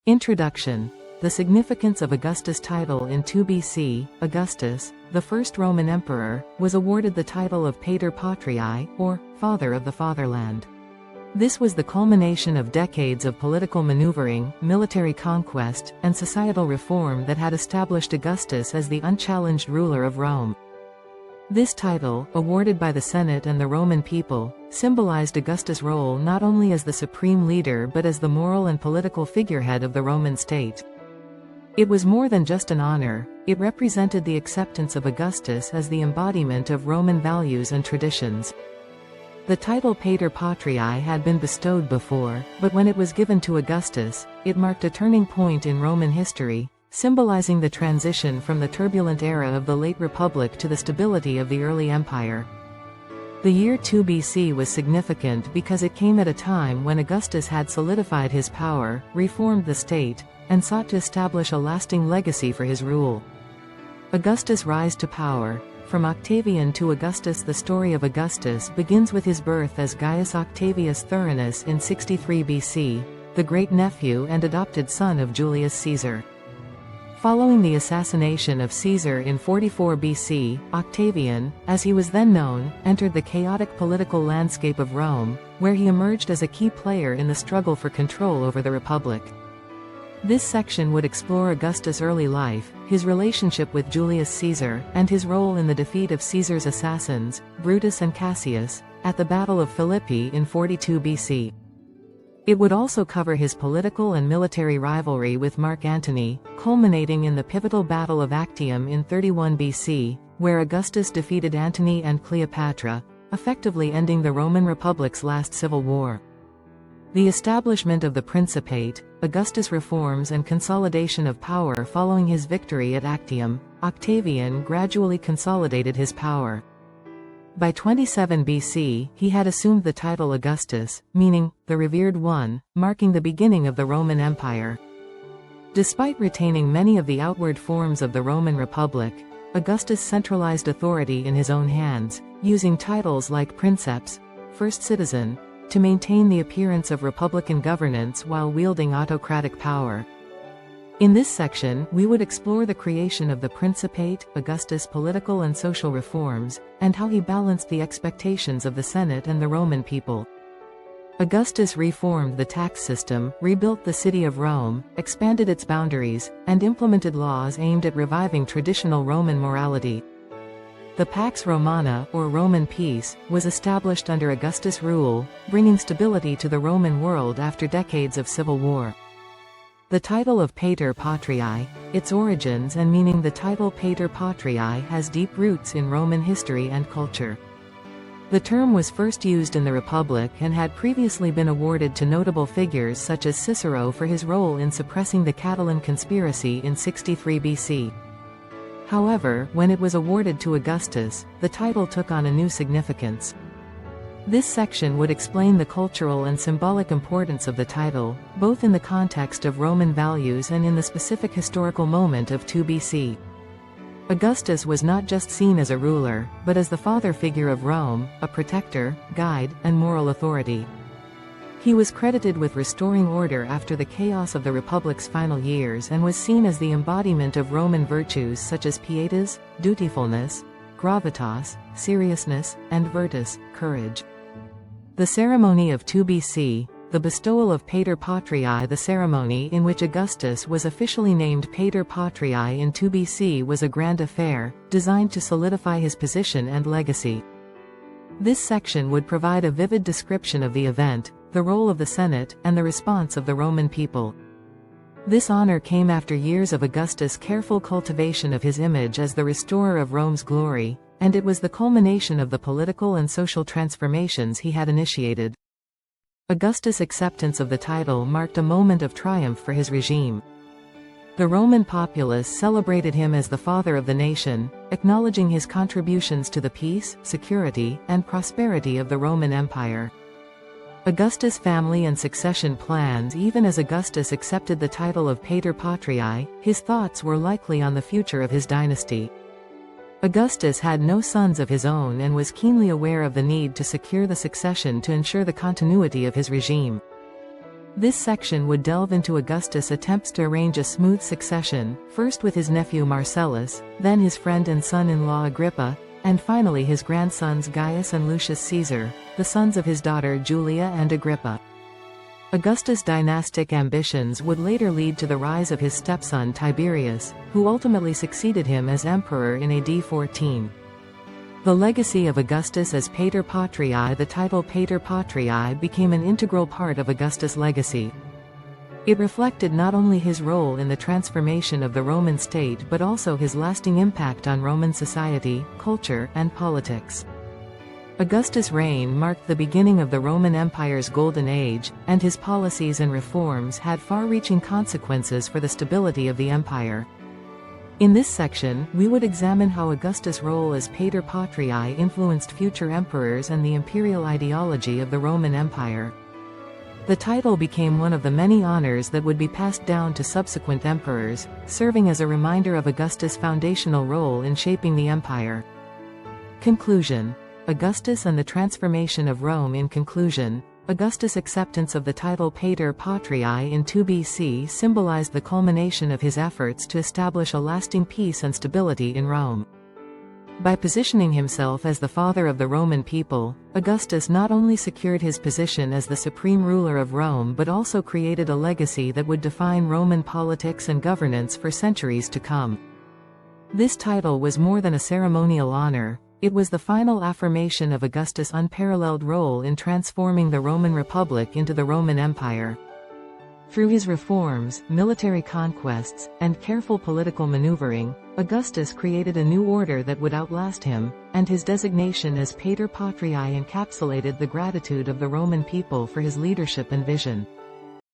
Introduction. The significance of Augustus' title in 2 BC, Augustus, the first Roman emperor, was awarded the title of Pater Patriae, or Father of the Fatherland. This was the culmination of decades of political maneuvering, military conquest, and societal reform that had established Augustus as the unchallenged ruler of Rome. This title, awarded by the Senate and the Roman people, symbolized Augustus' role not only as the supreme leader but as the moral and political figurehead of the Roman state. It was more than just an honor, it represented the acceptance of Augustus as the embodiment of Roman values and traditions. The title Pater Patriae had been bestowed before, but when it was given to Augustus, it marked a turning point in Roman history, symbolizing the transition from the turbulent era of the late Republic to the stability of the early empire. The year 2 BC was significant because it came at a time when Augustus had solidified his power, reformed the state, and sought to establish a lasting legacy for his rule. Augustus' rise to power. From Octavian to Augustus. The story of Augustus begins with his birth as Gaius Octavius Thurinus in 63 BC, the great-nephew and adopted son of Julius Caesar. Following the assassination of Caesar in 44 BC, Octavian, as he was then known, entered the chaotic political landscape of Rome, where he emerged as a key player in the struggle for control over the Republic. This section would explore Augustus' early life, his relationship with Julius Caesar, and his role in the defeat of Caesar's assassins, Brutus and Cassius, at the Battle of Philippi in 42 BC. It would also cover his political and military rivalry with Mark Antony, culminating in the pivotal Battle of Actium in 31 BC, where Augustus defeated Antony and Cleopatra, effectively ending the Roman Republic's last civil war. The establishment of the Principate, Augustus' reforms and consolidation of power. Following his victory at Actium, Octavian gradually consolidated his power. By 27 BC, he had assumed the title Augustus, meaning, the revered one, marking the beginning of the Roman Empire. Despite retaining many of the outward forms of the Roman Republic, Augustus centralized authority in his own hands, using titles like princeps, first citizen, to maintain the appearance of republican governance while wielding autocratic power. In this section, we would explore the creation of the Principate, Augustus' political and social reforms, and how he balanced the expectations of the Senate and the Roman people. Augustus reformed the tax system, rebuilt the city of Rome, expanded its boundaries, and implemented laws aimed at reviving traditional Roman morality. The Pax Romana, or Roman peace, was established under Augustus' rule, bringing stability to the Roman world after decades of civil war. The title of Pater Patriae, its origins and meaning. The title Pater Patriae has deep roots in Roman history and culture. The term was first used in the Republic and had previously been awarded to notable figures such as Cicero for his role in suppressing the Catiline conspiracy in 63 BC. However, when it was awarded to Augustus, the title took on a new significance. This section would explain the cultural and symbolic importance of the title, both in the context of Roman values and in the specific historical moment of 2 BC. Augustus was not just seen as a ruler, but as the father figure of Rome, a protector, guide, and moral authority. He was credited with restoring order after the chaos of the Republic's final years and was seen as the embodiment of Roman virtues such as pietas, dutifulness, gravitas, seriousness, and virtus, courage. The ceremony of 2 BC, the bestowal of Pater Patriae. The ceremony in which Augustus was officially named Pater Patriae in 2 BC was a grand affair, designed to solidify his position and legacy. This section would provide a vivid description of the event, the role of the Senate, and the response of the Roman people. This honor came after years of Augustus' careful cultivation of his image as the restorer of Rome's glory, and it was the culmination of the political and social transformations he had initiated. Augustus' acceptance of the title marked a moment of triumph for his regime. The Roman populace celebrated him as the father of the nation, acknowledging his contributions to the peace, security, and prosperity of the Roman Empire. Augustus' family and succession plans. Even as Augustus accepted the title of Pater Patriae, his thoughts were likely on the future of his dynasty. Augustus had no sons of his own and was keenly aware of the need to secure the succession to ensure the continuity of his regime. This section would delve into Augustus' attempts to arrange a smooth succession, first with his nephew Marcellus, then his friend and son-in-law Agrippa, and finally his grandsons Gaius and Lucius Caesar, the sons of his daughter Julia and Agrippa. Augustus' dynastic ambitions would later lead to the rise of his stepson Tiberius, who ultimately succeeded him as emperor in AD 14. The legacy of Augustus as Pater Patriae. The title Pater Patriae became an integral part of Augustus' legacy. It reflected not only his role in the transformation of the Roman state but also his lasting impact on Roman society, culture, and politics. Augustus' reign marked the beginning of the Roman Empire's golden age, and his policies and reforms had far-reaching consequences for the stability of the empire. In this section, we would examine how Augustus' role as Pater Patriae influenced future emperors and the imperial ideology of the Roman Empire. The title became one of the many honors that would be passed down to subsequent emperors, serving as a reminder of Augustus' foundational role in shaping the empire. Conclusion: Augustus and the transformation of Rome. In conclusion, Augustus' acceptance of the title Pater Patriae in 2 BC symbolized the culmination of his efforts to establish a lasting peace and stability in Rome. By positioning himself as the father of the Roman people, Augustus not only secured his position as the supreme ruler of Rome but also created a legacy that would define Roman politics and governance for centuries to come. This title was more than a ceremonial honor. It was the final affirmation of Augustus' unparalleled role in transforming the Roman Republic into the Roman Empire. Through his reforms, military conquests, and careful political maneuvering, Augustus created a new order that would outlast him, and his designation as Pater Patriae encapsulated the gratitude of the Roman people for his leadership and vision.